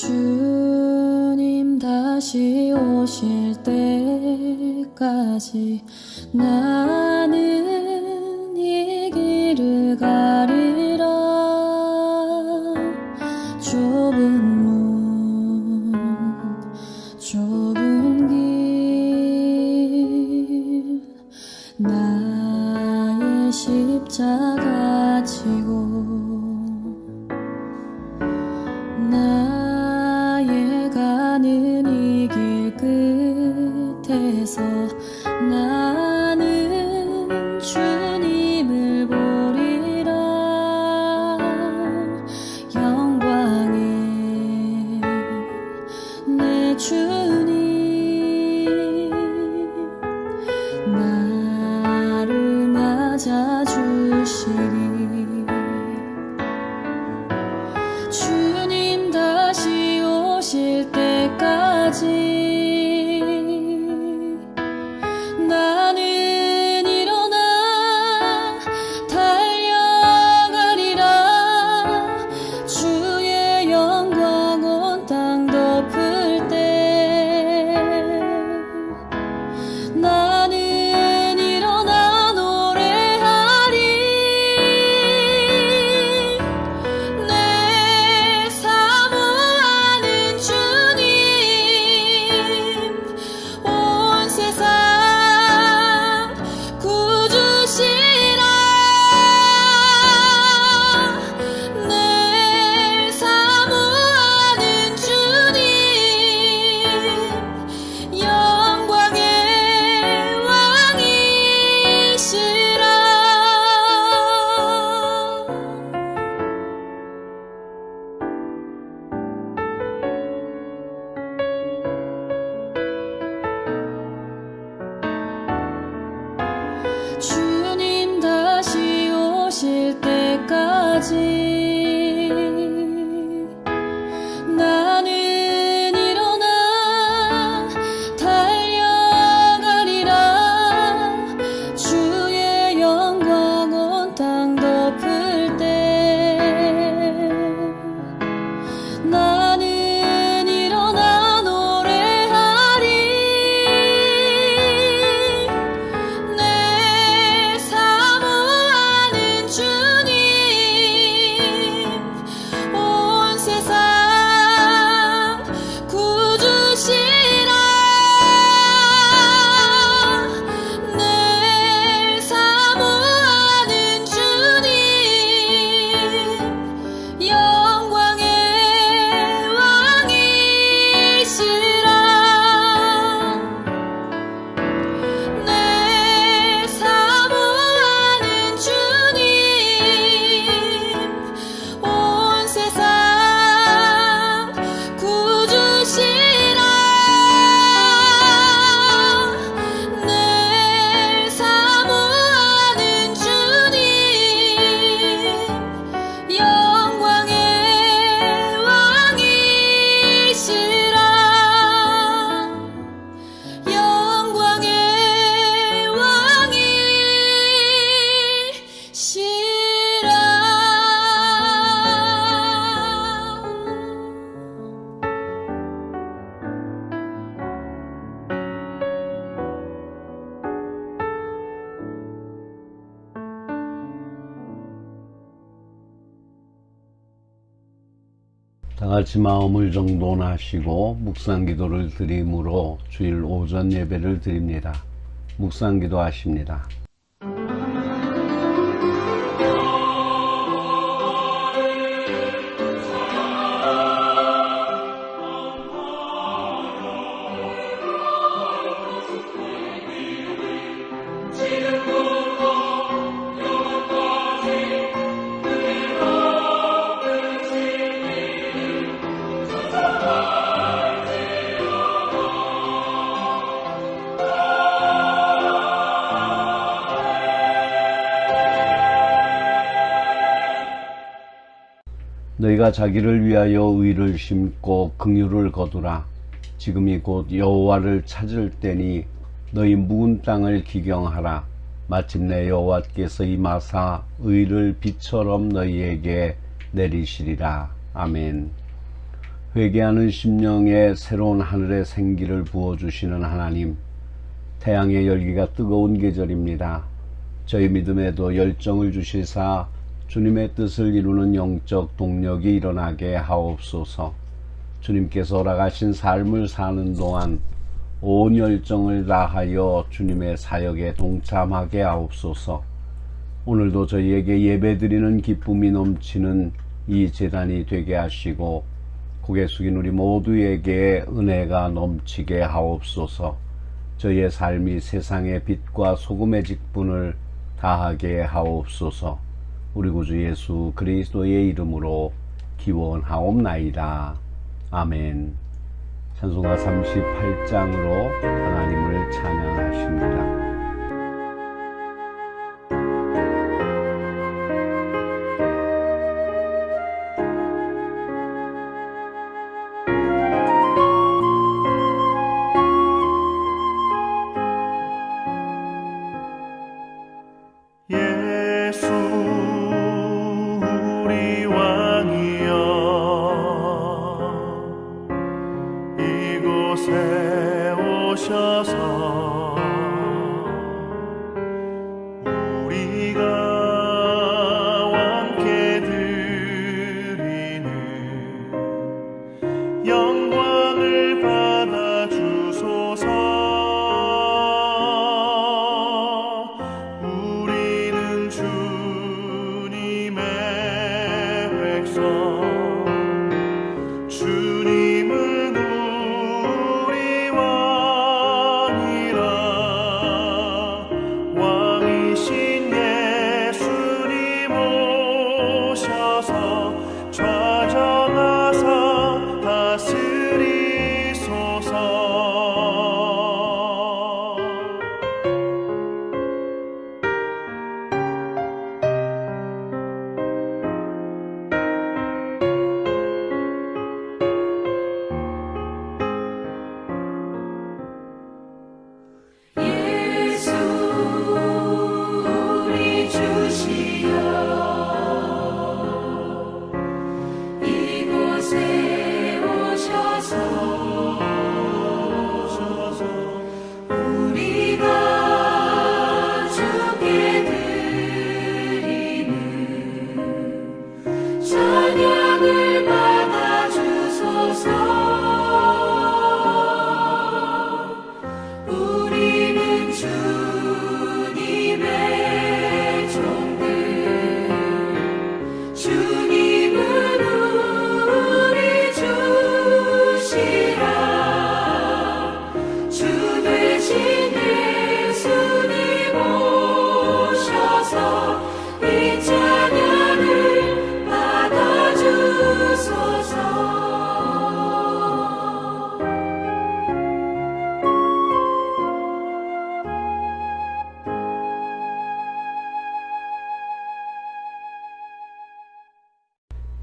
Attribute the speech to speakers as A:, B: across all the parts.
A: 주님 다시 오실 때까지 나는 이 길을 가리라. 좁은 문 좁은 길 나의 십자가 지고 나의 가는 이 길 끝에서 나는 주님을 보리라. 영광의 내 주님 나를 맞아주시리. 주님 다시 오실 때까지 나는 일어나 달려가리라. 주의 영광 온 땅 덮을 때 나는 일어나 노래하리. 내 사모하는 주님 온 세상 구주시라. 내 사모하는 주님 영광의 왕이시라. 주님 다시 오실 때까지 나는 일어나 달려가리라. 주의 영광 온 땅 덮을 때 나는 일어나 노래하리. 내 사모하는 주님 온 세상 구주시라. 내 사모하는 주님 영광의 왕이시라. 내 사모하는 주님 온 세상 구주시라. 내 사모하는 주님 영광의 왕이시라. 영광의 왕이시라.
B: 다같이 마음을 정돈하시고 묵상기도를 드림으로 주일 오전 예배를 드립니다. 묵상기도 하십니다. 너희가 자기를 위하여 의를 심고 긍휼을 거두라. 지금이 곧 여호와를 찾을 때니 너희 묵은 땅을 기경하라. 마침내 여호와께서 임하사 의를 비처럼 너희에게 내리시리라. 아멘. 회개하는 심령에 새로운 하늘의 생기를 부어주시는 하나님, 태양의 열기가 뜨거운 계절입니다. 저희 믿음에도 열정을 주시사 주님의 뜻을 이루는 영적 동력이 일어나게 하옵소서. 주님께서 허락하신 삶을 사는 동안 온 열정을 다하여 주님의 사역에 동참하게 하옵소서. 오늘도 저희에게 예배드리는 기쁨이 넘치는 이 제단이 되게 하시고 고개 숙인 우리 모두에게 은혜가 넘치게 하옵소서. 저희의 삶이 세상의 빛과 소금의 직분을 다하게 하옵소서. 우리 구주 예수 그리스도의 이름으로 기원하옵나이다. 아멘. 찬송가 38장으로 하나님을 찬양하십니다.
C: 예수 우리 왕이여 이곳에 오셔서 우리가 왕께 드리는 영광을 받아 주소서. 주님은 우리 왕이라 왕이신 예수님 오셔서 좌정하사 다스리소서.
A: 예수 우리 주시여 이곳에 오셔서 우리가 주께 드리는 찬양을 받아 주소서. 우리는 주님의 종들, 주님은 우리 주시라. 주 되신 예수님 오셔서 이 찬양을 받아 주소서.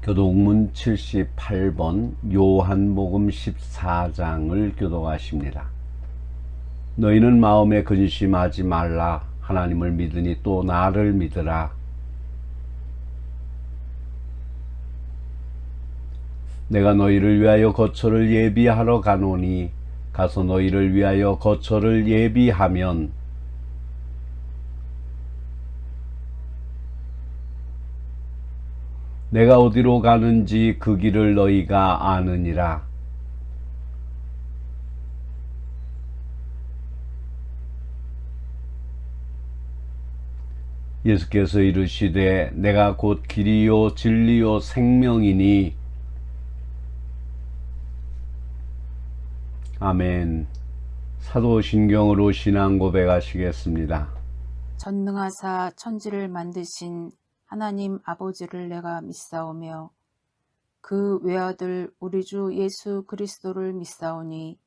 B: 교독문 78번 요한복음 14장을 교독하십니다. 너희는 마음에 근심하지 말라. 하나님을 믿으니 또 나를 믿으라. 내가 너희를 위하여 거처를 예비하러 가노니 가서 너희를 위하여 거처를 예비하면 내가 어디로 가는지 그 길을 너희가 아느니라. 예수께서 이르시되 내가 곧 길이요 진리요 생명이니. 아멘. 사도신경으로 신앙 고백하시겠습니다.
D: 전능하사 천지를 만드신 하나님 아버지를 내가 믿사오며 그 외아들 우리 주 예수 그리스도를 믿사오니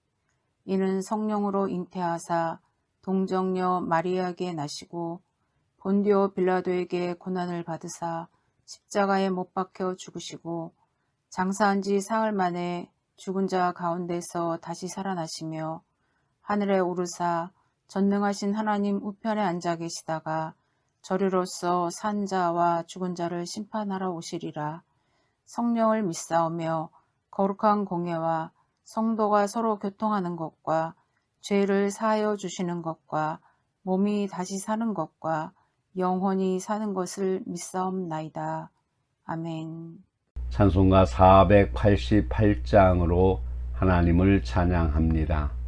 D: 이는 성령으로 잉태하사 동정녀 마리아에게 나시고 본디오 빌라도에게 고난을 받으사 십자가에 못 박혀 죽으시고 장사한 지 사흘 만에 죽은 자 가운데서 다시 살아나시며 하늘에 오르사 전능하신 하나님 우편에 앉아 계시다가 저리로서 산 자와 죽은 자를 심판하러 오시리라. 성령을 믿사오며 거룩한 공예와 성도가 서로 교통하는 것과 죄를 사하여 주시는 것과 몸이 다시 사는 것과 영원히 사는 것을 믿사옵나이다. 아멘.
B: 찬송가 488장으로 하나님을 찬양합니다.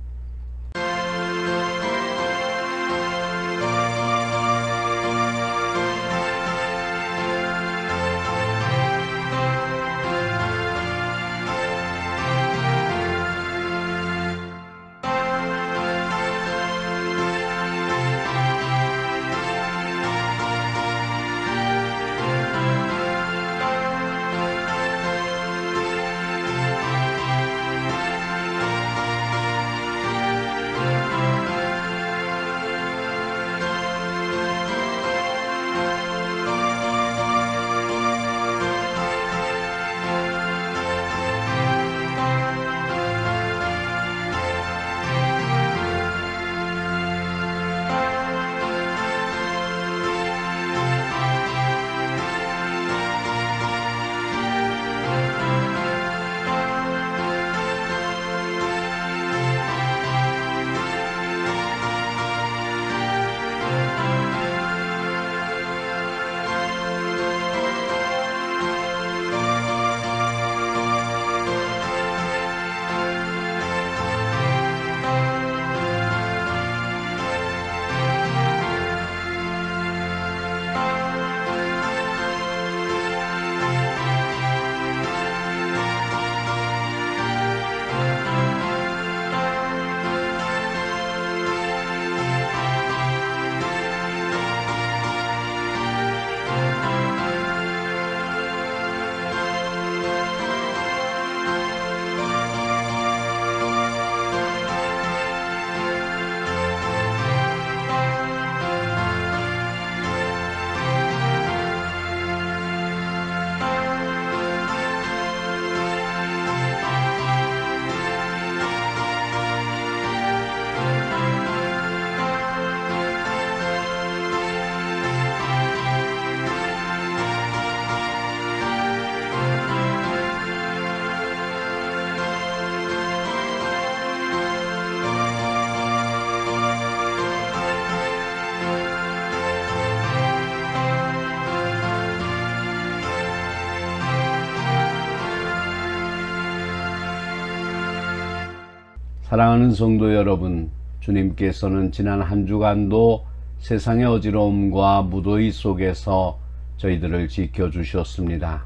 B: 사랑하는 성도 여러분, 주님께서는 지난 한 주간도 세상의 어지러움과 무더위 속에서 저희들을 지켜주셨습니다.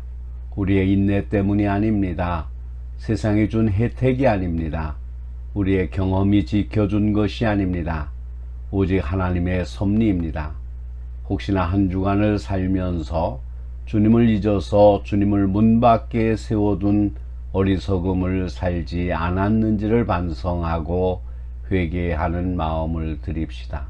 B: 우리의 인내 때문이 아닙니다. 세상이 준 혜택이 아닙니다. 우리의 경험이 지켜준 것이 아닙니다. 오직 하나님의 섭리입니다. 혹시나 한 주간을 살면서 주님을 잊어서 주님을 문 밖에 세워둔 어리석음을 살지 않았는지를 반성하고 회개하는 마음을 드립시다.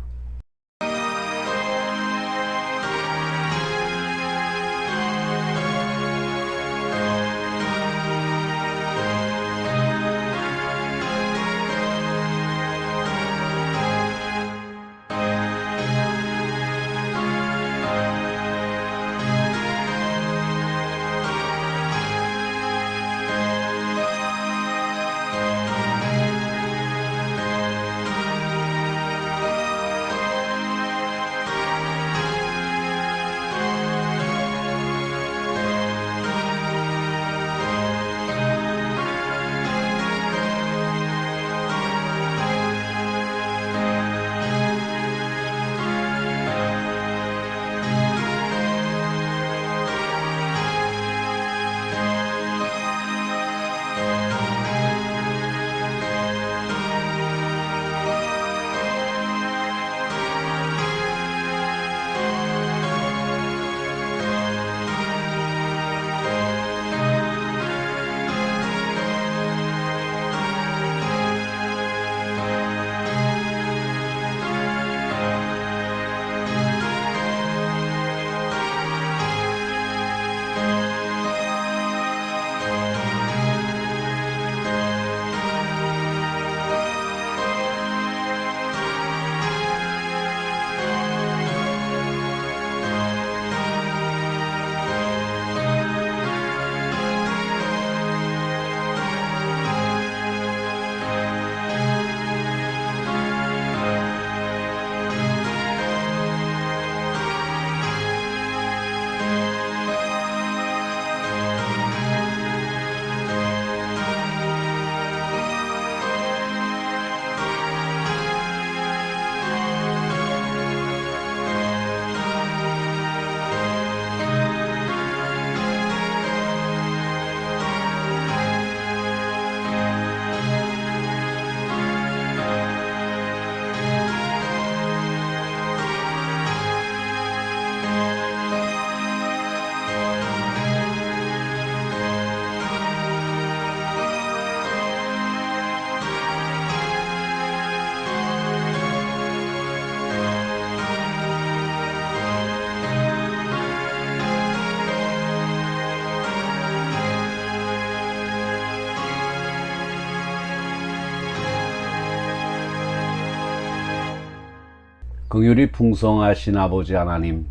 B: 긍휼이 풍성하신 아버지 하나님,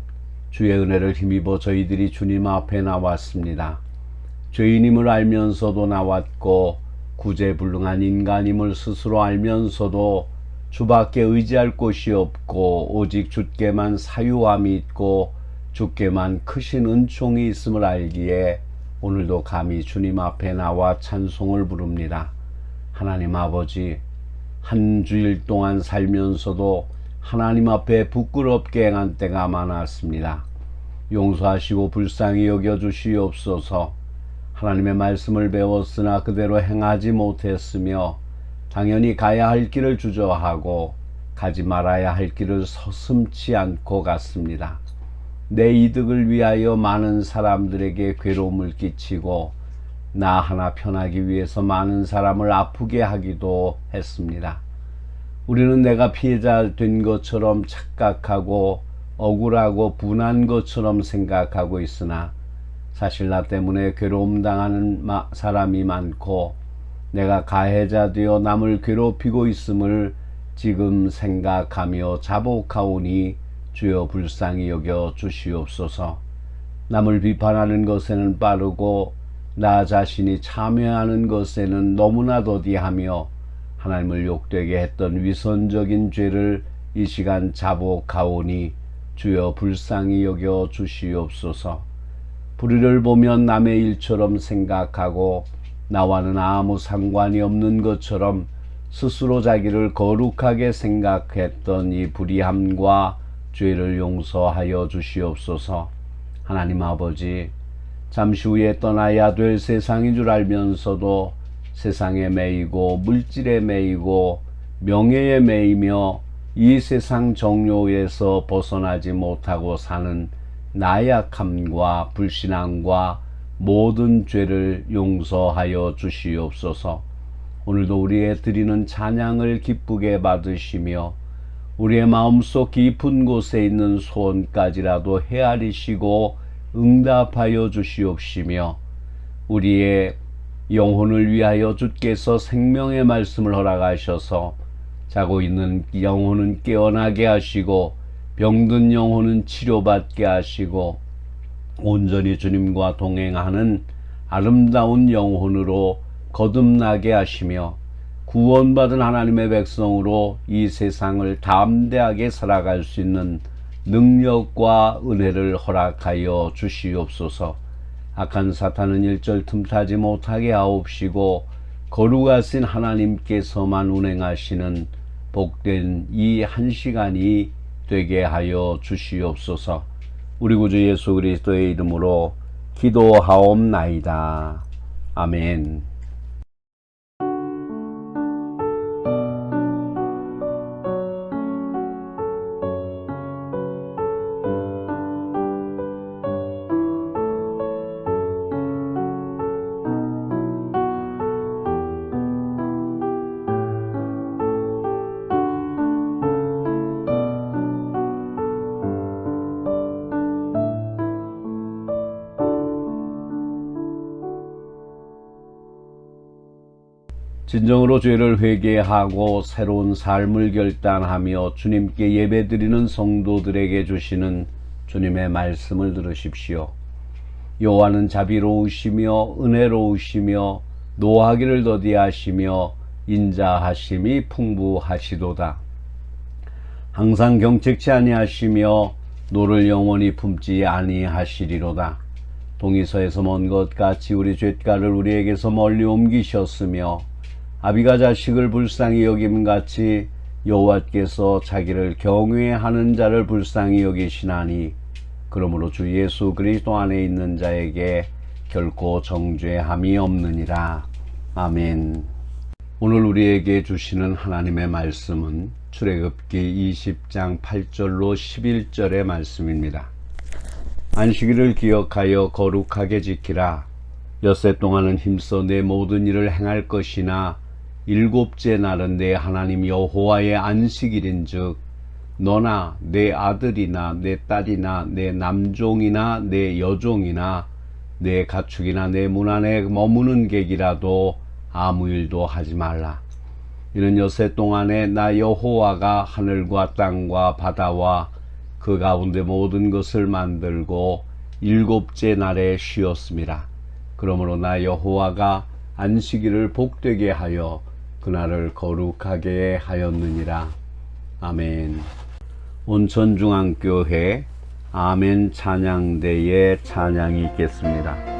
B: 주의 은혜를 힘입어 저희들이 주님 앞에 나왔습니다. 죄인임을 알면서도 나왔고 구제불능한 인간임을 스스로 알면서도 주밖에 의지할 곳이 없고 오직 주께만 사유함이 있고 주께만 크신 은총이 있음을 알기에 오늘도 감히 주님 앞에 나와 찬송을 부릅니다. 하나님 아버지, 한 주일 동안 살면서도 하나님 앞에 부끄럽게 행한 때가 많았습니다. 용서하시고 불쌍히 여겨주시옵소서. 하나님의 말씀을 배웠으나 그대로 행하지 못했으며 당연히 가야 할 길을 주저하고 가지 말아야 할 길을 서슴지 않고 갔습니다. 내 이득을 위하여 많은 사람들에게 괴로움을 끼치고 나 하나 편하기 위해서 많은 사람을 아프게 하기도 했습니다. 우리는 내가 피해자 된 것처럼 착각하고 억울하고 분한 것처럼 생각하고 있으나 사실 나 때문에 괴로움 당하는 사람이 많고 내가 가해자 되어 남을 괴롭히고 있음을 지금 생각하며 자복하오니 주여 불쌍히 여겨 주시옵소서. 남을 비판하는 것에는 빠르고 나 자신이 참여하는 것에는 너무나 더디하며 하나님을 욕되게 했던 위선적인 죄를 이 시간 자복하오니 주여 불쌍히 여겨 주시옵소서. 불의를 보면 남의 일처럼 생각하고 나와는 아무 상관이 없는 것처럼 스스로 자기를 거룩하게 생각했던 이 불의함과 죄를 용서하여 주시옵소서. 하나님 아버지, 잠시 후에 떠나야 될 세상인 줄 알면서도 세상에 매이고 물질에 매이고 명예에 매이며 이 세상 정욕에서 벗어나지 못하고 사는 나약함과 불신앙과 모든 죄를 용서하여 주시옵소서. 오늘도 우리의 드리는 찬양을 기쁘게 받으시며 우리의 마음속 깊은 곳에 있는 소원까지라도 헤아리시고 응답하여 주시옵시며 우리의 영혼을 위하여 주께서 생명의 말씀을 허락하셔서 자고 있는 영혼은 깨어나게 하시고 병든 영혼은 치료받게 하시고 온전히 주님과 동행하는 아름다운 영혼으로 거듭나게 하시며 구원받은 하나님의 백성으로 이 세상을 담대하게 살아갈 수 있는 능력과 은혜를 허락하여 주시옵소서. 악한 사탄은 일절 틈타지 못하게 하옵시고 거룩하신 하나님께서만 운행하시는 복된 이 한 시간이 되게 하여 주시옵소서. 우리 구주 예수 그리스도의 이름으로 기도하옵나이다. 아멘. 진정으로 죄를 회개하고 새로운 삶을 결단하며 주님께 예배드리는 성도들에게 주시는 주님의 말씀을 들으십시오. 여호와는 자비로우시며 은혜로우시며 노하기를 더디하시며 인자하심이 풍부하시도다. 항상 경책치 아니하시며 노를 영원히 품지 아니하시리로다. 동이서에서 먼 것 같이 우리 죗가를 우리에게서 멀리 옮기셨으며 아비가 자식을 불쌍히 여김같이 여호와께서 자기를 경외하는 자를 불쌍히 여기시나니 그러므로 주 예수 그리스도 안에 있는 자에게 결코 정죄함이 없느니라. 아멘. 오늘 우리에게 주시는 하나님의 말씀은 출애굽기 20장 8절로 11절의 말씀입니다. 안식일을 기억하여 거룩하게 지키라. 엿새 동안은 힘써 내 모든 일을 행할 것이나 일곱째 날은 내 하나님 여호와의 안식일인즉 너나 내 아들이나 내 딸이나 내 남종이나 내 여종이나 내 가축이나 내 문 안에 머무는 객이라도 아무 일도 하지 말라. 이는 여세 동안에 나 여호와가 하늘과 땅과 바다와 그 가운데 모든 것을 만들고 일곱째 날에 쉬었습니다. 그러므로 나 여호와가 안식일을 복되게 하여 그날을 거룩하게 하였느니라. 아멘. 온천중앙교회 아멘 찬양대의 찬양이 있겠습니다.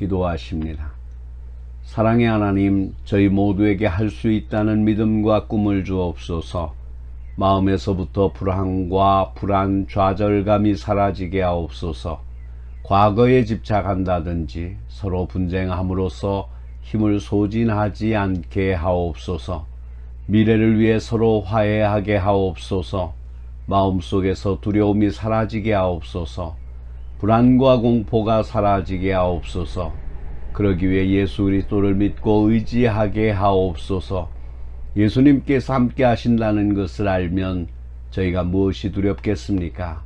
B: 기도하십니다. 사랑의 하나님, 저희 모두에게 할 수 있다는 믿음과 꿈을 주옵소서. 마음에서부터 불안과 불안, 좌절감이 사라지게 하옵소서. 과거에 집착한다든지 서로 분쟁함으로써 힘을 소진하지 않게 하옵소서. 미래를 위해 서로 화해하게 하옵소서. 마음속에서 두려움이 사라지게 하옵소서. 불안과 공포가 사라지게 하옵소서. 그러기 위해 예수 그리스도를 믿고 의지하게 하옵소서. 예수님께서 함께 하신다는 것을 알면 저희가 무엇이 두렵겠습니까?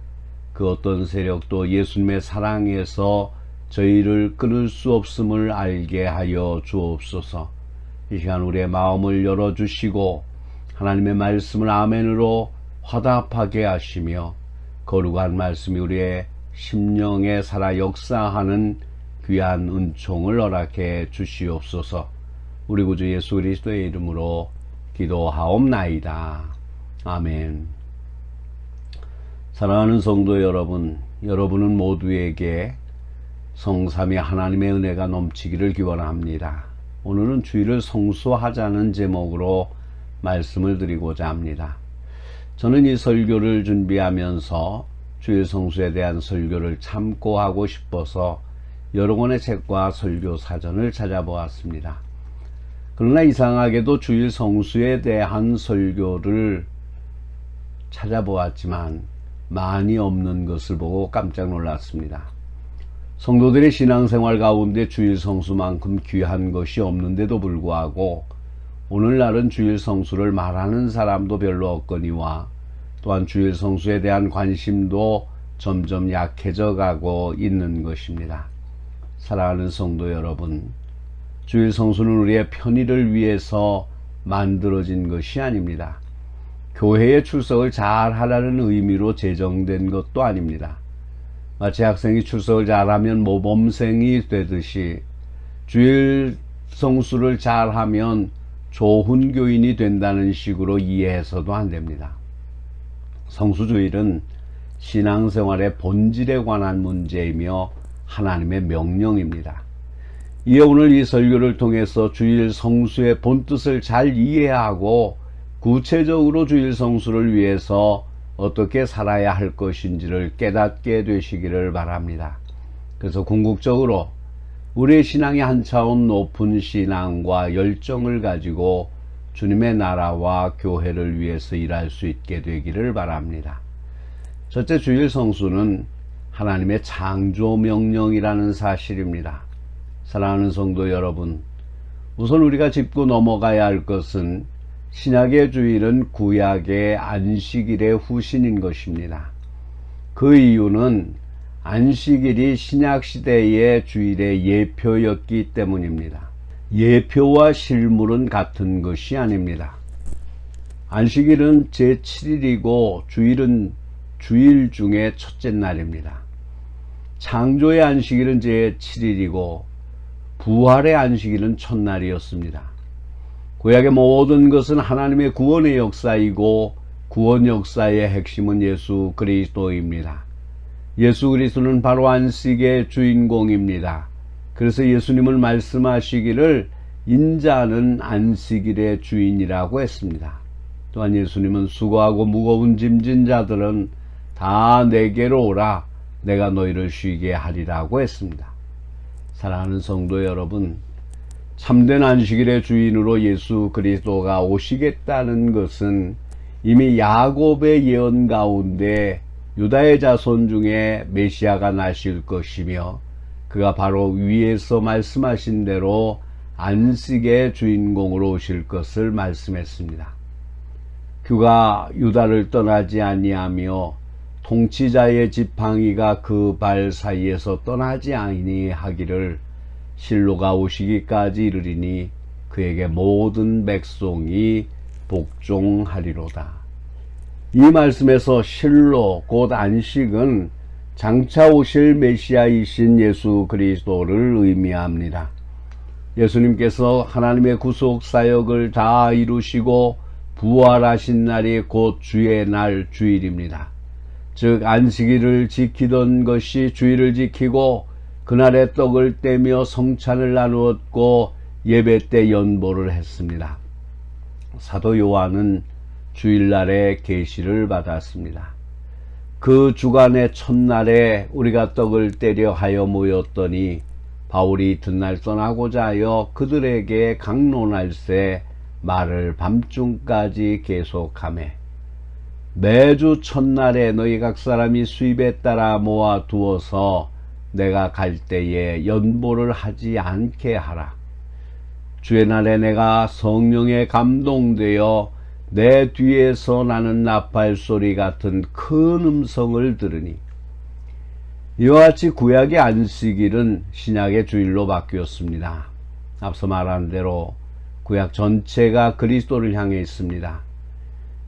B: 그 어떤 세력도 예수님의 사랑에서 저희를 끊을 수 없음을 알게 하여 주옵소서. 이 시간 우리의 마음을 열어주시고 하나님의 말씀을 아멘으로 화답하게 하시며 거룩한 말씀이 우리의 심령에 살아 역사하는 귀한 은총을 허락해 주시옵소서. 우리 구주 예수 그리스도의 이름으로 기도하옵나이다. 아멘. 사랑하는 성도 여러분, 여러분은 모두에게 성삼위 하나님의 은혜가 넘치기를 기원합니다. 오늘은 주일을 성수하자는 제목으로 말씀을 드리고자 합니다. 저는 이 설교를 준비하면서 주일 성수에 대한 설교를 참고하고 싶어서 여러 권의 책과 설교 사전을 찾아보았습니다. 그러나 이상하게도 주일 성수에 대한 설교를 찾아보았지만 많이 없는 것을 보고 깜짝 놀랐습니다. 성도들의 신앙생활 가운데 주일 성수만큼 귀한 것이 없는데도 불구하고 오늘날은 주일 성수를 말하는 사람도 별로 없거니와 또한 주일 성수에 대한 관심도 점점 약해져 가고 있는 것입니다. 사랑하는 성도 여러분, 주일 성수는 우리의 편의를 위해서 만들어진 것이 아닙니다. 교회에 출석을 잘 하라는 의미로 제정된 것도 아닙니다. 마치 학생이 출석을 잘하면 모범생이 되듯이 주일 성수를 잘하면 좋은 교인이 된다는 식으로 이해해서도 안 됩니다. 성수주일은 신앙생활의 본질에 관한 문제이며 하나님의 명령입니다. 이에 오늘 이 설교를 통해서 주일 성수의 본뜻을 잘 이해하고 구체적으로 주일 성수를 위해서 어떻게 살아야 할 것인지를 깨닫게 되시기를 바랍니다. 그래서 궁극적으로 우리의 신앙이 한 차원 높은 신앙과 열정을 가지고 주님의 나라와 교회를 위해서 일할 수 있게 되기를 바랍니다. 첫째, 주일 성수는 하나님의 창조 명령이라는 사실입니다. 사랑하는 성도 여러분, 우선 우리가 짚고 넘어가야 할 것은 신약의 주일은 구약의 안식일의 후신인 것입니다. 그 이유는 안식일이 신약시대의 주일의 예표였기 때문입니다. 예표와 실물은 같은 것이 아닙니다. 안식일은 제7일이고 주일은 주일 중에 첫째 날입니다. 창조의 안식일은 제7일이고 부활의 안식일은 첫날이었습니다. 구약의 모든 것은 하나님의 구원의 역사이고 구원 역사의 핵심은 예수 그리스도입니다. 예수 그리스도는 바로 안식의 주인공입니다. 그래서 예수님을 말씀하시기를 인자는 안식일의 주인이라고 했습니다. 또한 예수님은 수고하고 무거운 짐진 자들은 다 내게로 오라, 내가 너희를 쉬게 하리라고 했습니다. 사랑하는 성도 여러분, 참된 안식일의 주인으로 예수 그리스도가 오시겠다는 것은 이미 야곱의 예언 가운데 유다의 자손 중에 메시아가 나실 것이며 그가 바로 위에서 말씀하신 대로 안식의 주인공으로 오실 것을 말씀했습니다. 그가 유다를 떠나지 아니하며 통치자의 지팡이가 그 발 사이에서 떠나지 아니하기를 실로가 오시기까지 이르리니 그에게 모든 백성이 복종하리로다. 이 말씀에서 실로 곧 안식은 장차 오실 메시아이신 예수 그리스도를 의미합니다. 예수님께서 하나님의 구속 사역을 다 이루시고 부활하신 날이 곧 주의 날 주일입니다. 즉 안식일을 지키던 것이 주일을 지키고 그날에 떡을 떼며 성찬을 나누었고 예배 때 연보를 했습니다. 사도 요한은 주일날에 계시를 받았습니다. 그 주간의 첫날에 우리가 떡을 떼려 하여 모였더니 바울이 이튿날 떠나고자 하여 그들에게 강론할새 말을 밤중까지 계속하매 매주 첫날에 너희 각 사람이 수입에 따라 모아 두어서 내가 갈 때에 연보를 하지 않게 하라. 주의 날에 내가 성령에 감동되어 내 뒤에서 나는 나팔 소리 같은 큰 음성을 들으니 이와 같이 구약의 안식일은 신약의 주일로 바뀌었습니다. 앞서 말한 대로 구약 전체가 그리스도를 향해 있습니다.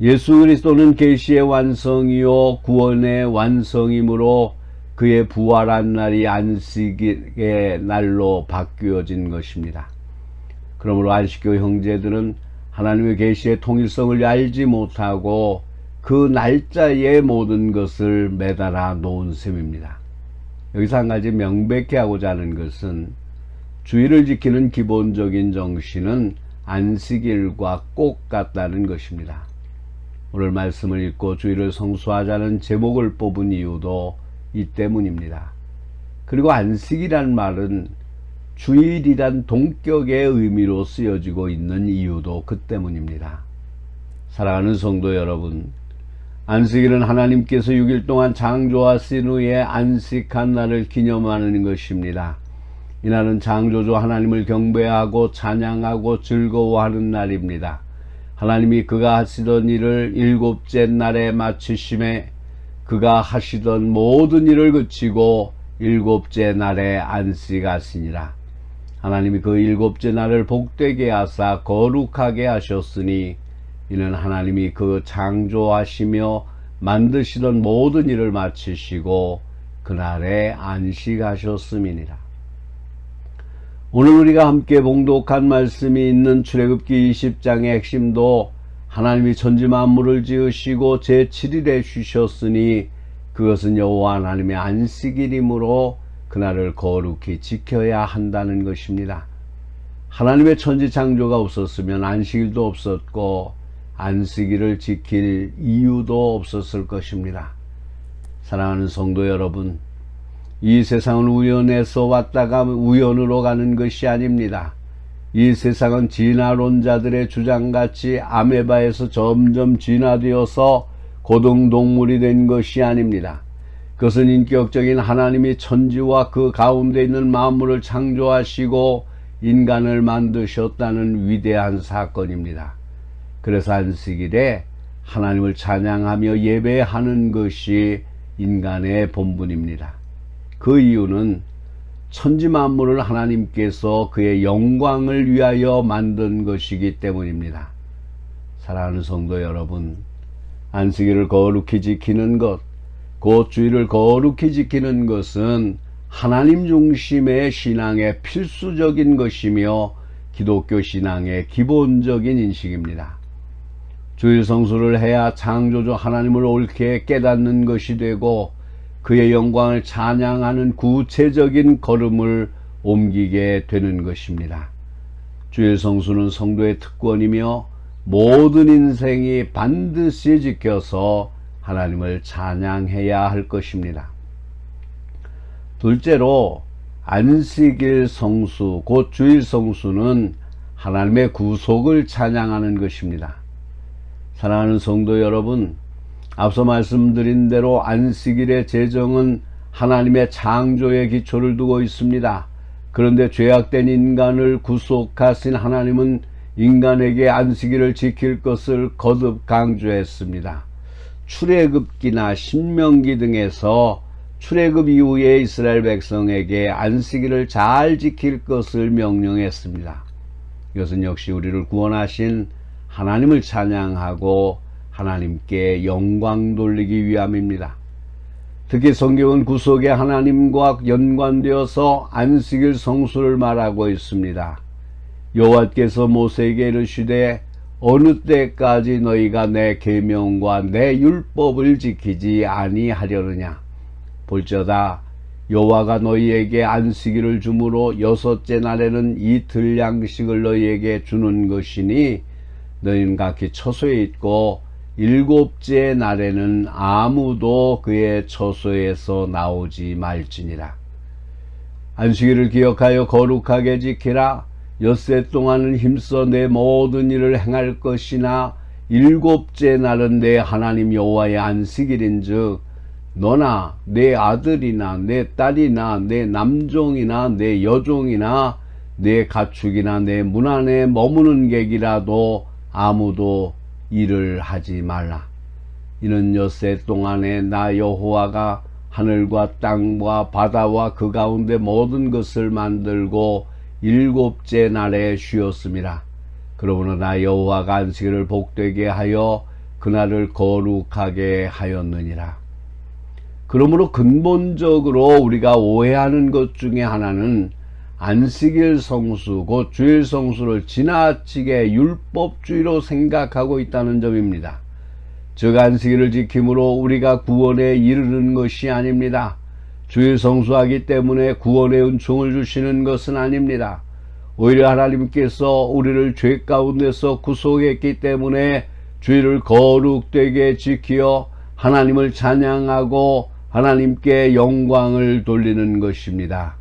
B: 예수 그리스도는 계시의 완성이요 구원의 완성이므로 그의 부활한 날이 안식일의 날로 바뀌어진 것입니다. 그러므로 안식교 형제들은 하나님의 계시의 통일성을 알지 못하고 그 날짜에 모든 것을 매달아 놓은 셈입니다. 여기서 한 가지 명백히 하고자 하는 것은 주일을 지키는 기본적인 정신은 안식일과 꼭 같다는 것입니다. 오늘 말씀을 읽고 주일을 성수하자는 제목을 뽑은 이유도 이 때문입니다. 그리고 안식이란 말은 주일이란 동격의 의미로 쓰여지고 있는 이유도 그 때문입니다. 사랑하는 성도 여러분, 안식일은 하나님께서 6일 동안 창조하신 후에 안식한 날을 기념하는 것입니다. 이날은 창조주 하나님을 경배하고 찬양하고 즐거워하는 날입니다. 하나님이 그가 하시던 일을 일곱째 날에 마치심에 그가 하시던 모든 일을 그치고 일곱째 날에 안식하시니라. 하나님이 그 일곱째 날을 복되게 하사 거룩하게 하셨으니 이는 하나님이 그 창조하시며 만드시던 모든 일을 마치시고 그날에 안식하셨음이니라. 오늘 우리가 함께 봉독한 말씀이 있는 출애굽기 20장의 핵심도 하나님이 천지 만물을 지으시고 제7일에 쉬셨으니 그것은 여호와 하나님의 안식일이므로 그날을 거룩히 지켜야 한다는 것입니다. 하나님의 천지 창조가 없었으면 안식일도 없었고 안식일을 지킬 이유도 없었을 것입니다. 사랑하는 성도 여러분, 이 세상은 우연에서 왔다가 우연으로 가는 것이 아닙니다. 이 세상은 진화론자들의 주장같이 아메바에서 점점 진화되어서 고등동물이 된 것이 아닙니다. 그것은 인격적인 하나님이 천지와 그 가운데 있는 만물을 창조하시고 인간을 만드셨다는 위대한 사건입니다. 그래서 안식일에 하나님을 찬양하며 예배하는 것이 인간의 본분입니다. 그 이유는 천지 만물을 하나님께서 그의 영광을 위하여 만든 것이기 때문입니다. 사랑하는 성도 여러분, 안식일을 거룩히 지키는 것, 곧 주일을 거룩히 지키는 것은 하나님 중심의 신앙의 필수적인 것이며 기독교 신앙의 기본적인 인식입니다. 주일 성수를 해야 창조주 하나님을 옳게 깨닫는 것이 되고 그의 영광을 찬양하는 구체적인 걸음을 옮기게 되는 것입니다. 주일 성수는 성도의 특권이며 모든 인생이 반드시 지켜서 하나님을 찬양해야 할 것입니다. 둘째로 안식일 성수, 곧 주일 성수는 하나님의 구속을 찬양하는 것입니다. 사랑하는 성도 여러분, 앞서 말씀드린 대로 안식일의 제정은 하나님의 창조의 기초를 두고 있습니다. 그런데 죄악된 인간을 구속하신 하나님은 인간에게 안식일을 지킬 것을 거듭 강조했습니다. 출애굽기나 신명기 등에서 출애굽 이후에 이스라엘 백성에게 안식일을 잘 지킬 것을 명령했습니다. 이것은 역시 우리를 구원하신 하나님을 찬양하고 하나님께 영광 돌리기 위함입니다. 특히 성경은 구속의 하나님과 연관되어서 안식일 성수를 말하고 있습니다. 여호와께서 모세에게 이르시되 어느 때까지 너희가 내 계명과 내 율법을 지키지 아니하려느냐. 볼지어다 여호와가 너희에게 안식일을 주므로 여섯째 날에는 이틀 양식을 너희에게 주는 것이니 너희는 각기 처소에 있고 일곱째 날에는 아무도 그의 처소에서 나오지 말지니라. 안식일을 기억하여 거룩하게 지키라. 엿새 동안은 힘써 내 모든 일을 행할 것이나 일곱째 날은 내 하나님 여호와의 안식일인즉 너나 내 아들이나 내 딸이나 내 남종이나 내 여종이나 내 가축이나 내 문 안에 머무는 객이라도 아무도 일을 하지 말라. 이는 엿새 동안에 나 여호와가 하늘과 땅과 바다와 그 가운데 모든 것을 만들고 일곱째 날에 쉬었음이라. 그러므로 나 여호와가 안식일을 복되게 하여 그날을 거룩하게 하였느니라. 그러므로 근본적으로 우리가 오해하는 것 중에 하나는 안식일 성수, 곧 주일 성수를 지나치게 율법주의로 생각하고 있다는 점입니다. 즉 안식일을 지킴으로 우리가 구원에 이르는 것이 아닙니다. 주일 성수하기 때문에 구원의 은총을 주시는 것은 아닙니다. 오히려 하나님께서 우리를 죄 가운데서 구속했기 때문에 주일을 거룩되게 지키어 하나님을 찬양하고 하나님께 영광을 돌리는 것입니다.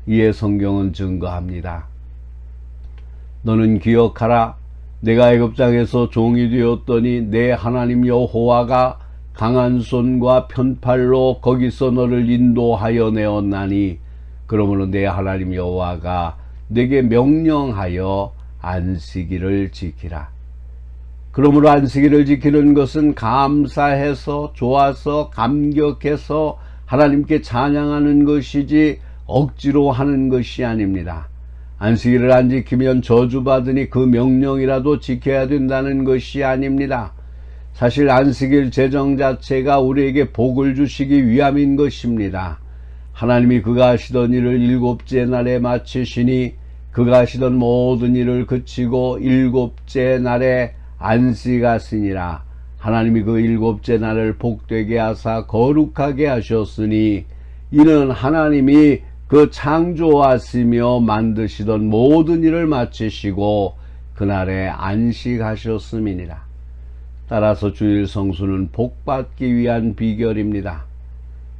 B: 이에 성경은 증거합니다. 너는 기억하라. 내가 애굽 땅에서 종이 되었더니 내 하나님 여호와가 강한 손과 편팔로 거기서 너를 인도하여 내었나니 그러므로 내 하나님 여호와가 내게 명령하여 안식일을 지키라. 그러므로 안식일을 지키는 것은 감사해서 좋아서 감격해서 하나님께 찬양하는 것이지 억지로 하는 것이 아닙니다. 안식일을 안 지키면 저주받으니 그 명령이라도 지켜야 된다는 것이 아닙니다. 사실 안식일 제정 자체가 우리에게 복을 주시기 위함인 것입니다. 하나님이 그가 하시던 일을 일곱째 날에 마치시니 그가 하시던 모든 일을 그치고 일곱째 날에 안식하시니라. 하나님이 그 일곱째 날을 복되게 하사 거룩하게 하셨으니 이는 하나님이 그 창조하시며 만드시던 모든 일을 마치시고 그날에 안식하셨음이니라. 따라서 주일 성수는 복받기 위한 비결입니다.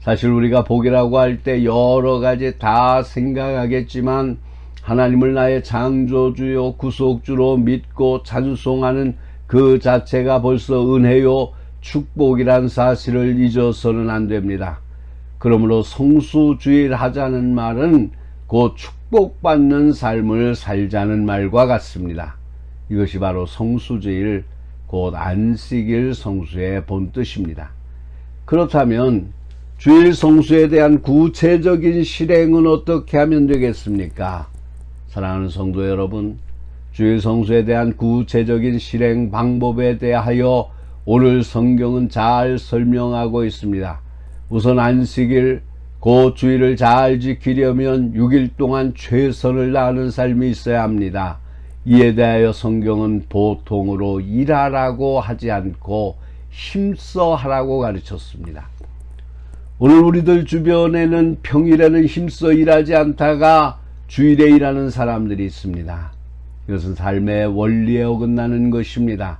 B: 사실 우리가 복이라고 할 때 여러 가지 다 생각하겠지만 하나님을 나의 창조주요 구속주로 믿고 찬송하는 그 자체가 벌써 은혜요 축복이란 사실을 잊어서는 안 됩니다. 그러므로 성수주일 하자는 말은 곧 축복받는 삶을 살자는 말과 같습니다. 이것이 바로 성수주일 곧 안식일 성수의 본뜻입니다. 그렇다면 주일 성수에 대한 구체적인 실행은 어떻게 하면 되겠습니까? 사랑하는 성도 여러분, 주일 성수에 대한 구체적인 실행 방법에 대하여 오늘 성경은 잘 설명하고 있습니다. 우선 안식일, 그 주일을 잘 지키려면 6일 동안 최선을 다하는 삶이 있어야 합니다. 이에 대하여 성경은 보통으로 일하라고 하지 않고 힘써 하라고 가르쳤습니다. 오늘 우리들 주변에는 평일에는 힘써 일하지 않다가 주일에 일하는 사람들이 있습니다. 이것은 삶의 원리에 어긋나는 것입니다.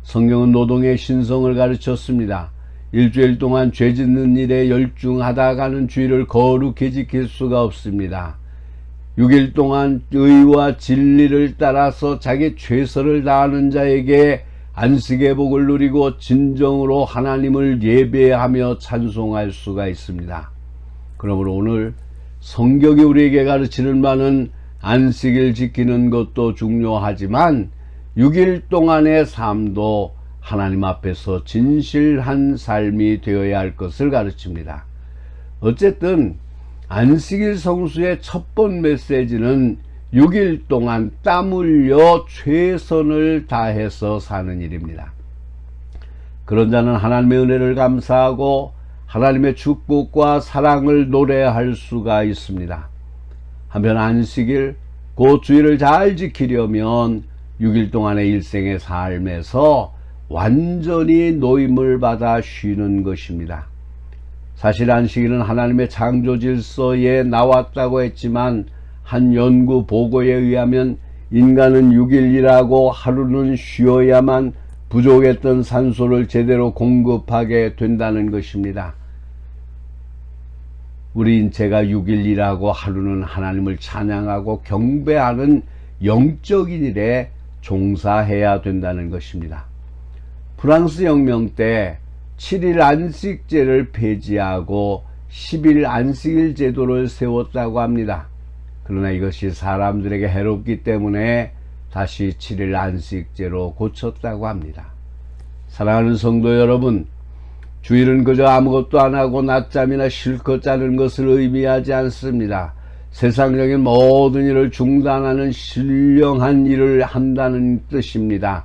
B: 성경은 노동의 신성을 가르쳤습니다. 일주일 동안 죄 짓는 일에 열중하다가는 주일을 거룩히 지킬 수가 없습니다. 6일 동안 의와 진리를 따라서 자기 최선을 다하는 자에게 안식의 복을 누리고 진정으로 하나님을 예배하며 찬송할 수가 있습니다. 그러므로 오늘 성경이 우리에게 가르치는 바는 안식일 지키는 것도 중요하지만 6일 동안의 삶도 하나님 앞에서 진실한 삶이 되어야 할 것을 가르칩니다. 어쨌든 안식일 성수의 첫 번 메시지는 6일 동안 땀 흘려 최선을 다해서 사는 일입니다. 그런 자는 하나님의 은혜를 감사하고 하나님의 축복과 사랑을 노래할 수가 있습니다. 한편 안식일, 그 주일을 잘 지키려면 6일 동안의 일생의 삶에서 완전히 노임을 받아 쉬는 것입니다. 사실 안식일은 하나님의 창조 질서에 나왔다고 했지만 한 연구 보고에 의하면 인간은 6일 일하고 하루는 쉬어야만 부족했던 산소를 제대로 공급하게 된다는 것입니다. 우리 인체가 6일 일하고 하루는 하나님을 찬양하고 경배하는 영적인 일에 종사해야 된다는 것입니다. 프랑스 혁명 때 7일 안식제를 폐지하고 10일 안식일 제도를 세웠다고 합니다. 그러나 이것이 사람들에게 해롭기 때문에 다시 7일 안식제로 고쳤다고 합니다. 사랑하는 성도 여러분, 주일은 그저 아무것도 안 하고 낮잠이나 실컷 자는 것을 의미하지 않습니다. 세상적인 모든 일을 중단하는 신령한 일을 한다는 뜻입니다.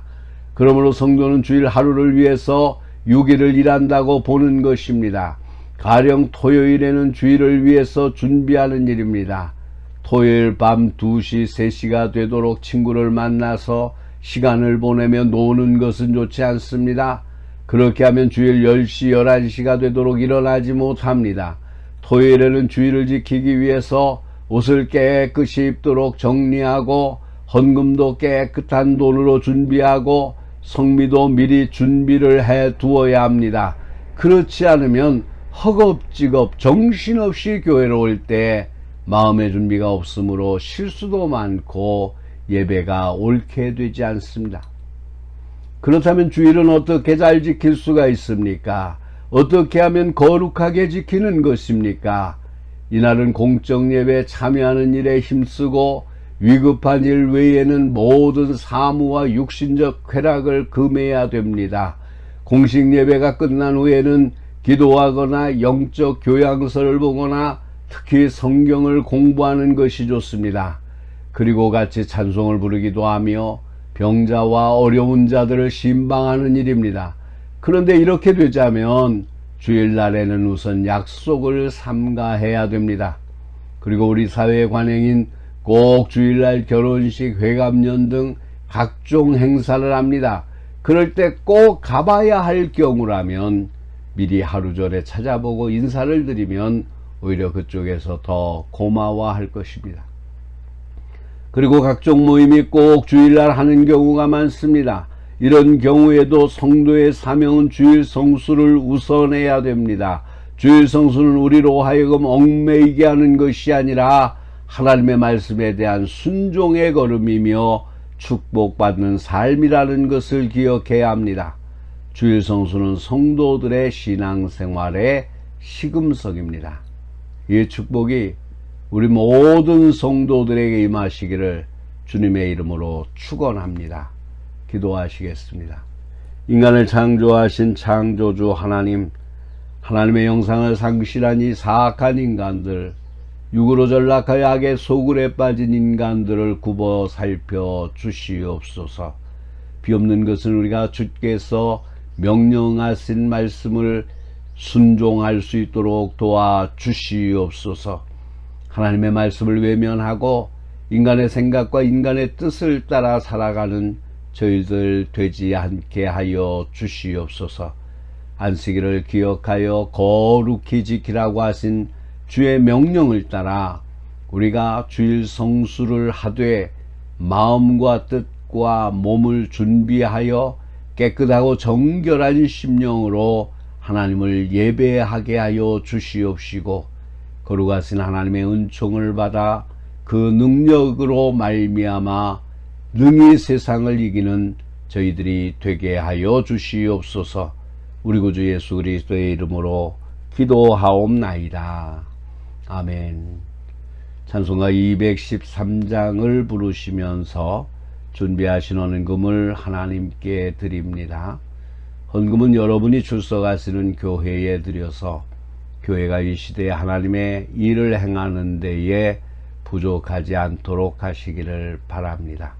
B: 그러므로 성도는 주일 하루를 위해서 6일을 일한다고 보는 것입니다. 가령 토요일에는 주일을 위해서 준비하는 일입니다. 토요일 밤 2시, 3시가 되도록 친구를 만나서 시간을 보내며 노는 것은 좋지 않습니다. 그렇게 하면 주일 10시, 11시가 되도록 일어나지 못합니다. 토요일에는 주일을 지키기 위해서 옷을 깨끗이 입도록 정리하고 헌금도 깨끗한 돈으로 준비하고 성미도 미리 준비를 해 두어야 합니다. 그렇지 않으면 허겁지겁 정신없이 교회로 올 때 마음의 준비가 없으므로 실수도 많고 예배가 옳게 되지 않습니다. 그렇다면 주일은 어떻게 잘 지킬 수가 있습니까? 어떻게 하면 거룩하게 지키는 것입니까? 이날은 공적 예배에 참여하는 일에 힘쓰고 위급한 일 외에는 모든 사무와 육신적 쾌락을 금해야 됩니다. 공식 예배가 끝난 후에는 기도하거나 영적 교양서를 보거나 특히 성경을 공부하는 것이 좋습니다. 그리고 같이 찬송을 부르기도 하며 병자와 어려운 자들을 신방하는 일입니다. 그런데 이렇게 되자면 주일날에는 우선 약속을 삼가해야 됩니다. 그리고 우리 사회의 관행인 꼭 주일날 결혼식, 회갑년 등 각종 행사를 합니다. 그럴 때 꼭 가봐야 할 경우라면 미리 하루 전에 찾아보고 인사를 드리면 오히려 그쪽에서 더 고마워할 것입니다. 그리고 각종 모임이 꼭 주일날 하는 경우가 많습니다. 이런 경우에도 성도의 사명은 주일 성수를 우선해야 됩니다. 주일 성수는 우리로 하여금 얽매이게 하는 것이 아니라 하나님의 말씀에 대한 순종의 걸음이며 축복받는 삶이라는 것을 기억해야 합니다. 주일 성수는 성도들의 신앙생활의 시금석입니다. 이 축복이 우리 모든 성도들에게 임하시기를 주님의 이름으로 축원합니다. 기도하시겠습니다. 인간을 창조하신 창조주 하나님, 하나님의 형상을 상실한 이 사악한 인간들, 육으로 전락하여 악의 소굴에 빠진 인간들을 굽어 살펴 주시옵소서. 비옵는 것은 우리가 주께서 명령하신 말씀을 순종할 수 있도록 도와 주시옵소서. 하나님의 말씀을 외면하고 인간의 생각과 인간의 뜻을 따라 살아가는 저희들 되지 않게 하여 주시옵소서. 안식일을 기억하여 거룩히 지키라고 하신 주의 명령을 따라 우리가 주일 성수를 하되 마음과 뜻과 몸을 준비하여 깨끗하고 정결한 심령으로 하나님을 예배하게 하여 주시옵시고, 거룩하신 하나님의 은총을 받아 그 능력으로 말미암아 능히 세상을 이기는 저희들이 되게 하여 주시옵소서. 우리 구주 예수 그리스도의 이름으로 기도하옵나이다. 아멘. 찬송가 213장을 부르시면서 준비하신 헌금을 하나님께 드립니다. 헌금은 여러분이 출석하시는 교회에 드려서 교회가 이 시대에 하나님의 일을 행하는 데에 부족하지 않도록 하시기를 바랍니다.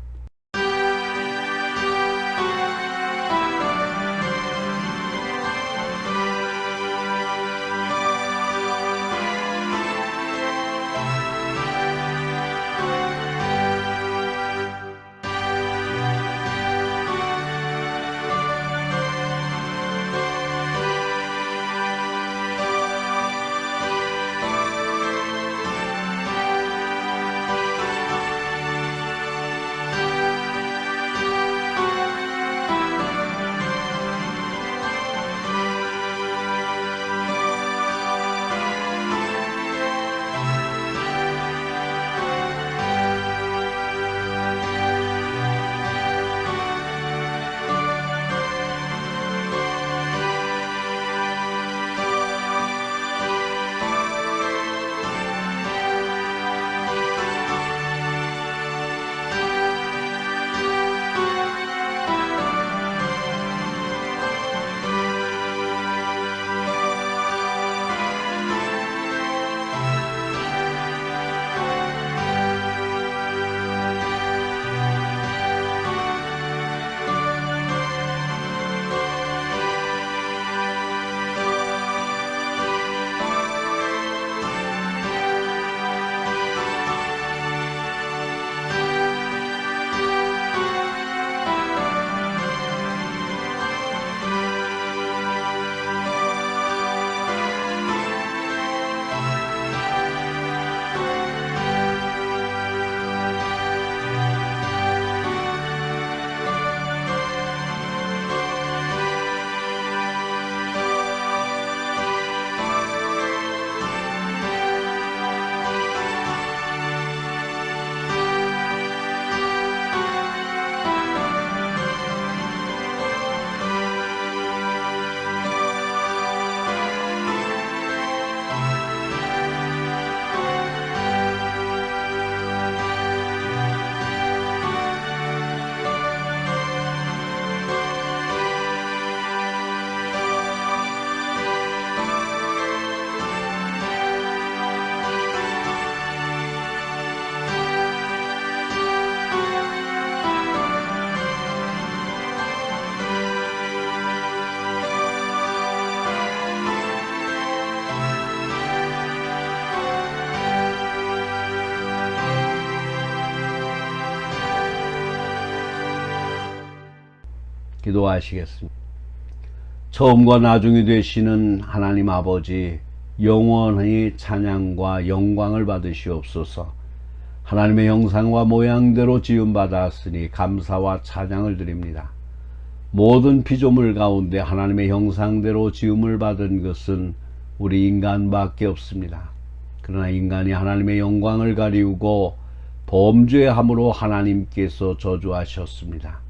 B: 기도하시겠습니다. 처음과 나중이 되시는 하나님 아버지, 영원히 찬양과 영광을 받으시옵소서. 하나님의 형상과 모양대로 지음받았으니 감사와 찬양을 드립니다. 모든 피조물 가운데 하나님의 형상대로 지음을 받은 것은 우리 인간밖에 없습니다. 그러나 인간이 하나님의 영광을 가리우고 범죄함으로 하나님께서 저주하셨습니다.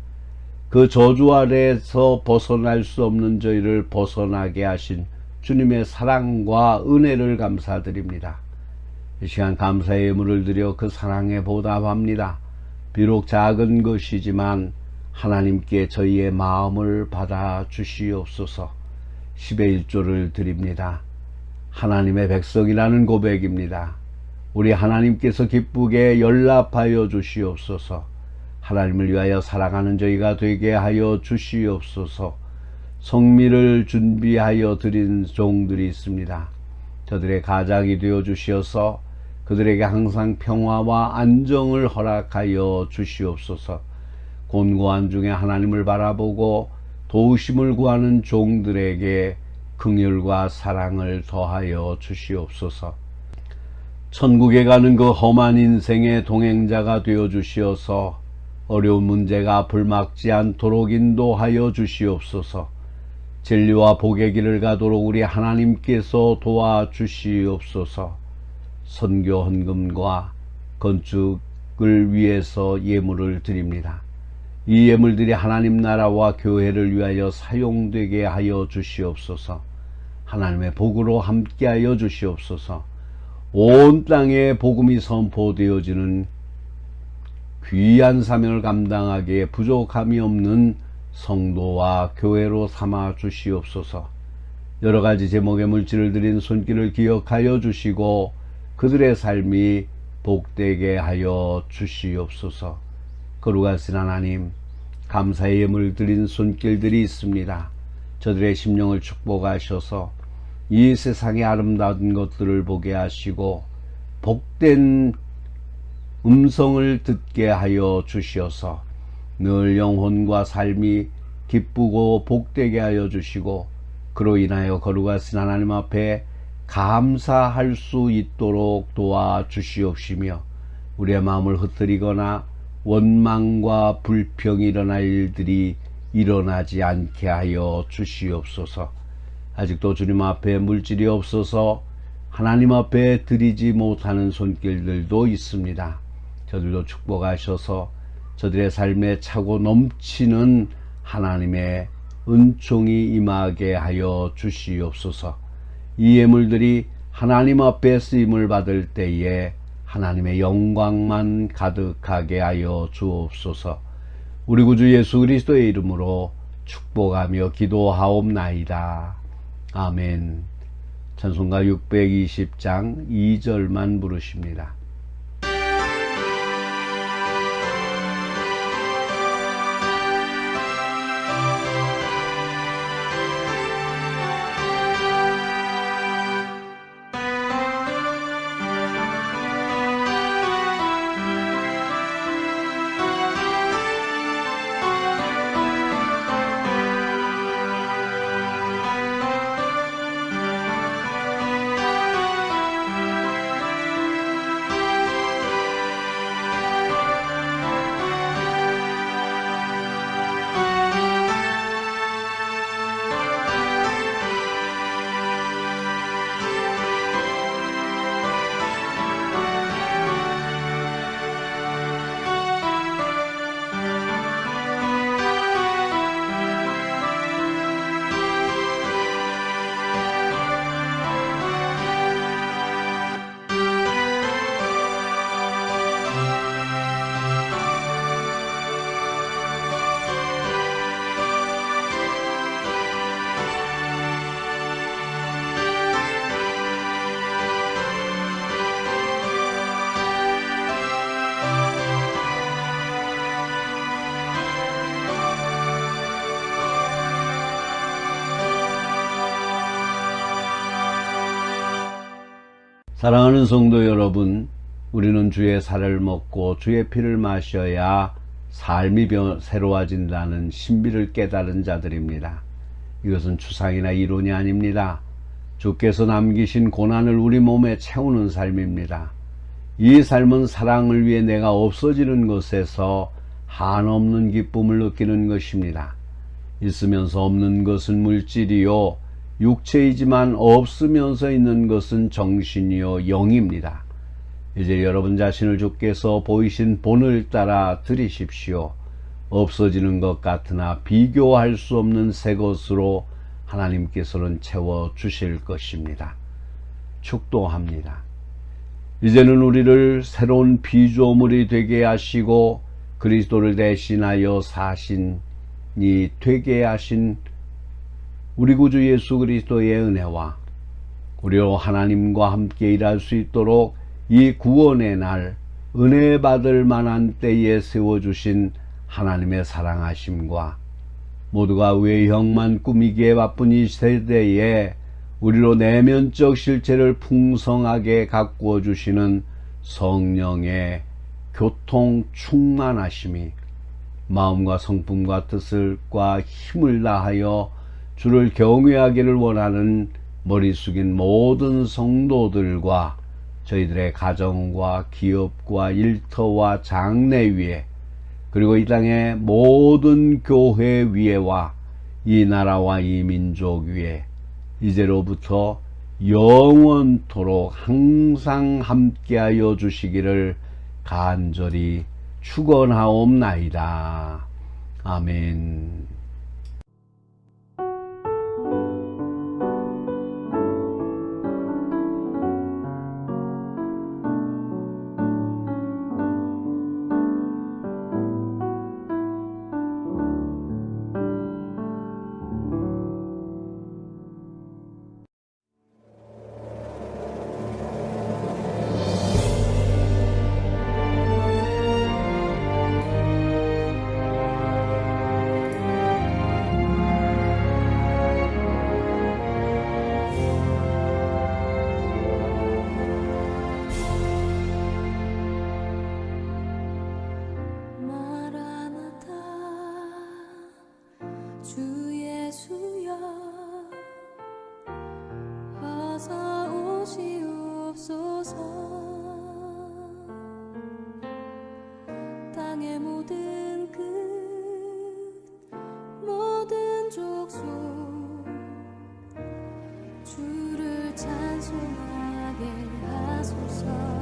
B: 그 저주 아래에서 벗어날 수 없는 저희를 벗어나게 하신 주님의 사랑과 은혜를 감사드립니다. 이 시간 감사의 예물을 드려 그 사랑에 보답합니다. 비록 작은 것이지만 하나님께 저희의 마음을 받아 주시옵소서. 10의 1조를 드립니다. 하나님의 백성이라는 고백입니다. 우리 하나님께서 기쁘게 연락하여 주시옵소서. 하나님을 위하여 살아가는 저희가 되게 하여 주시옵소서. 성미를 준비하여 드린 종들이 있습니다. 저들의 가장이 되어 주시어서 그들에게 항상 평화와 안정을 허락하여 주시옵소서. 곤고한 중에 하나님을 바라보고 도우심을 구하는 종들에게 긍휼과 사랑을 더하여 주시옵소서. 천국에 가는 그 험한 인생의 동행자가 되어 주시어서 어려운 문제가 불막지 않도록 인도하여 주시옵소서. 진리와 복의 길을 가도록 우리 하나님께서 도와주시옵소서. 선교 헌금과 건축을 위해서 예물을 드립니다. 이 예물들이 하나님 나라와 교회를 위하여 사용되게 하여 주시옵소서. 하나님의 복으로 함께하여 주시옵소서. 온 땅에 복음이 선포되어지는 귀한 사명을 감당하기에 부족함이 없는 성도와 교회로 삼아 주시옵소서. 여러가지 제목의 물질을 드린 손길을 기억하여 주시고 그들의 삶이 복되게 하여 주시옵소서. 거룩하신 하나님, 감사의 예물 드린 손길들이 있습니다. 저들의 심령을 축복하셔서 이 세상의 아름다운 것들을 보게 하시고 복된 음성을 듣게 하여 주시어서 늘 영혼과 삶이 기쁘고 복되게 하여 주시고 그로 인하여 거룩하신 하나님 앞에 감사할 수 있도록 도와주시옵시며 우리의 마음을 흩뜨리거나 원망과 불평이 일어날 일들이 일어나지 않게 하여 주시옵소서. 아직도 주님 앞에 물질이 없어서 하나님 앞에 드리지 못하는 손길들도 있습니다. 저들도 축복하셔서 저들의 삶에 차고 넘치는 하나님의 은총이 임하게 하여 주시옵소서. 이 예물들이 하나님 앞에 쓰임을 받을 때에 하나님의 영광만 가득하게 하여 주옵소서. 우리 구주 예수 그리스도의 이름으로 축복하며 기도하옵나이다. 아멘. 찬송가 620장 2절만 부르십니다. 사랑하는 성도 여러분, 우리는 주의 살을 먹고 주의 피를 마셔야 삶이 새로워진다는 신비를 깨달은 자들입니다. 이것은 추상이나 이론이 아닙니다. 주께서 남기신 고난을 우리 몸에 채우는 삶입니다. 이 삶은 사랑을 위해 내가 없어지는 것에서 한없는 기쁨을 느끼는 것입니다. 있으면서 없는 것은 물질이요, 육체이지만 없으면서 있는 것은 정신이요, 영입니다. 이제 여러분 자신을 주께서 보이신 본을 따라 들이십시오. 없어지는 것 같으나 비교할 수 없는 새 것으로 하나님께서는 채워주실 것입니다. 축도합니다. 이제는 우리를 새로운 피조물이 되게 하시고 그리스도를 대신하여 사신이 되게 하신 우리 구주 예수 그리스도의 은혜와 우리로 하나님과 함께 일할 수 있도록 이 구원의 날 은혜 받을 만한 때에 세워주신 하나님의 사랑하심과 모두가 외형만 꾸미기에 바쁜 이 세대에 우리로 내면적 실체를 풍성하게 가꾸어 주시는 성령의 교통 충만하심이 마음과 성품과 뜻과 힘을 다하여 주를 경외하기를 원하는 머리 숙인 모든 성도들과 저희들의 가정과 기업과 일터와 장래 위에 그리고 이 땅의 모든 교회 위에와 이 나라와 이 민족 위에 이제로부터 영원토록 항상 함께하여 주시기를 간절히 축원하옵나이다. 아멘.
A: 주 예수여 어서 오시옵소서. 땅의 모든 끝 모든 족속 주를 찬송하게 하소서.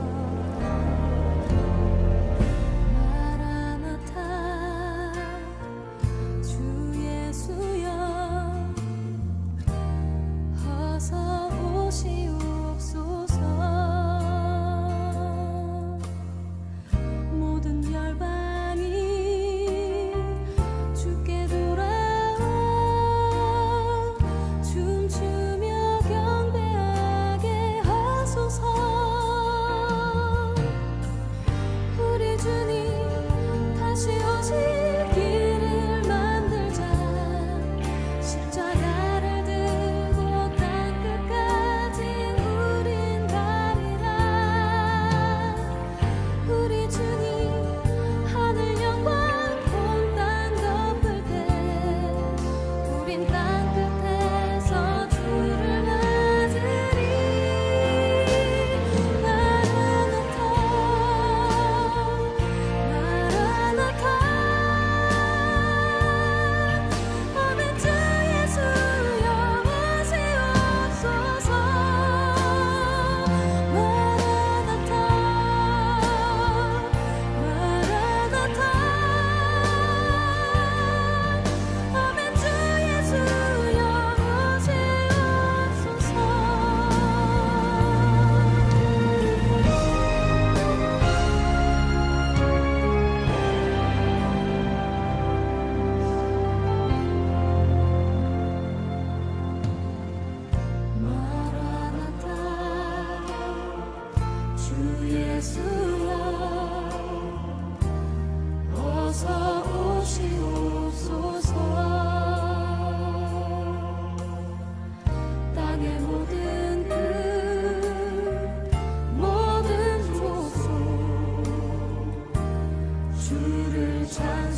A: 주를 찬송하게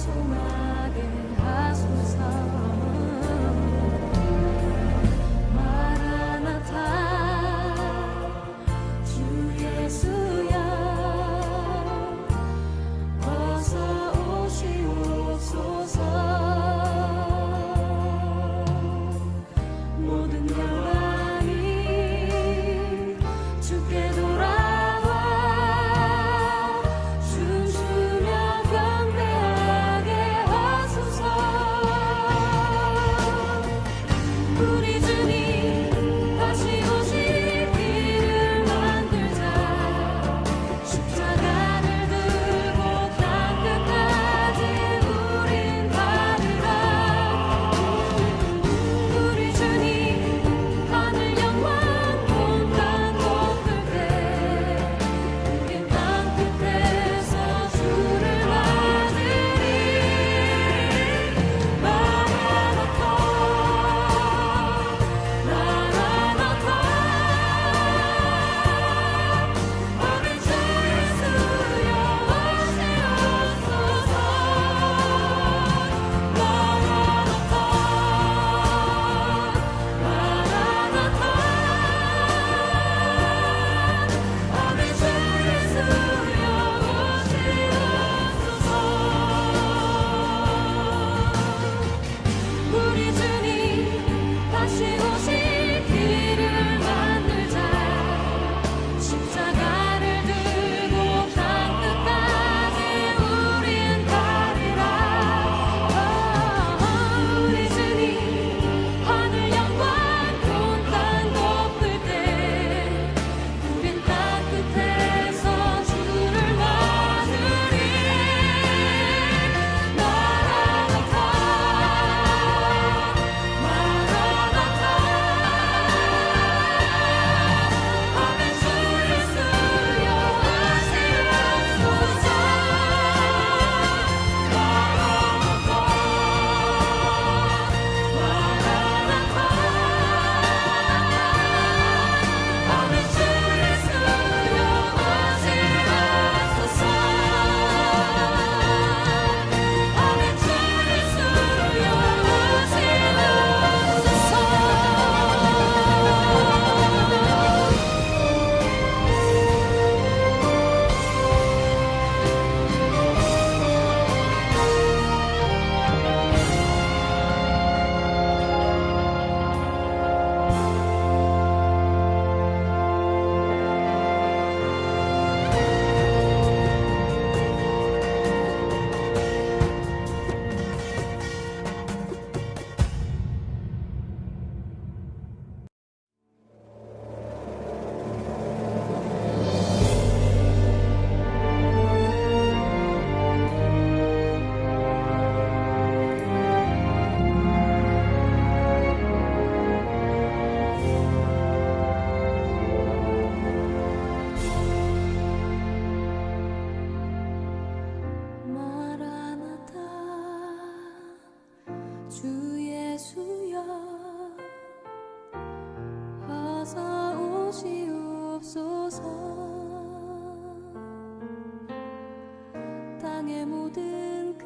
A: 땅의 모든 끝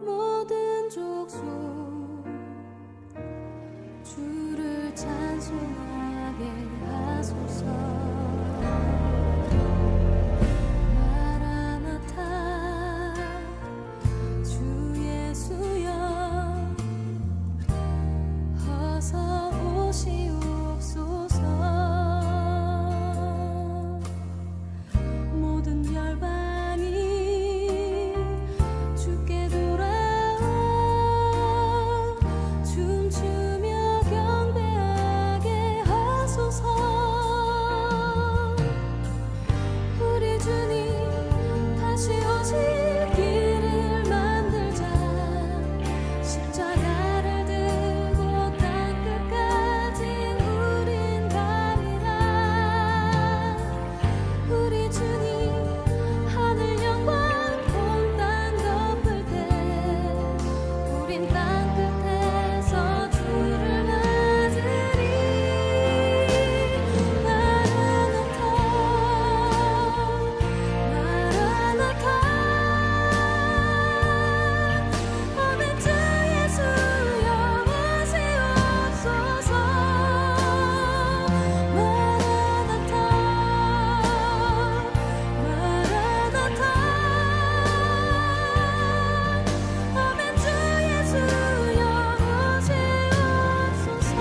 A: 모든 족속 주를 찬송하게 하소서. 마라나타 주 예수여 어서 오시옵소서. 모든 열방이 주께 돌아와 춤추며 경배하게 하소서. 우리 주님 다시 오실 길을 만들자. 십자가를 들고 땅끝까지 우린 가리라. 우리 주님 하늘 영광 온 땅 덮을 때 우린 땅끝에서 주를 맞으리. 마라나타 마라나타 아멘. 주 예수여 오시옵소서. 마라나타 마라나타 아멘. 주 예수여 오시옵소서.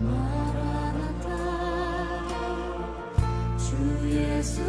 A: 마라나타 주 예수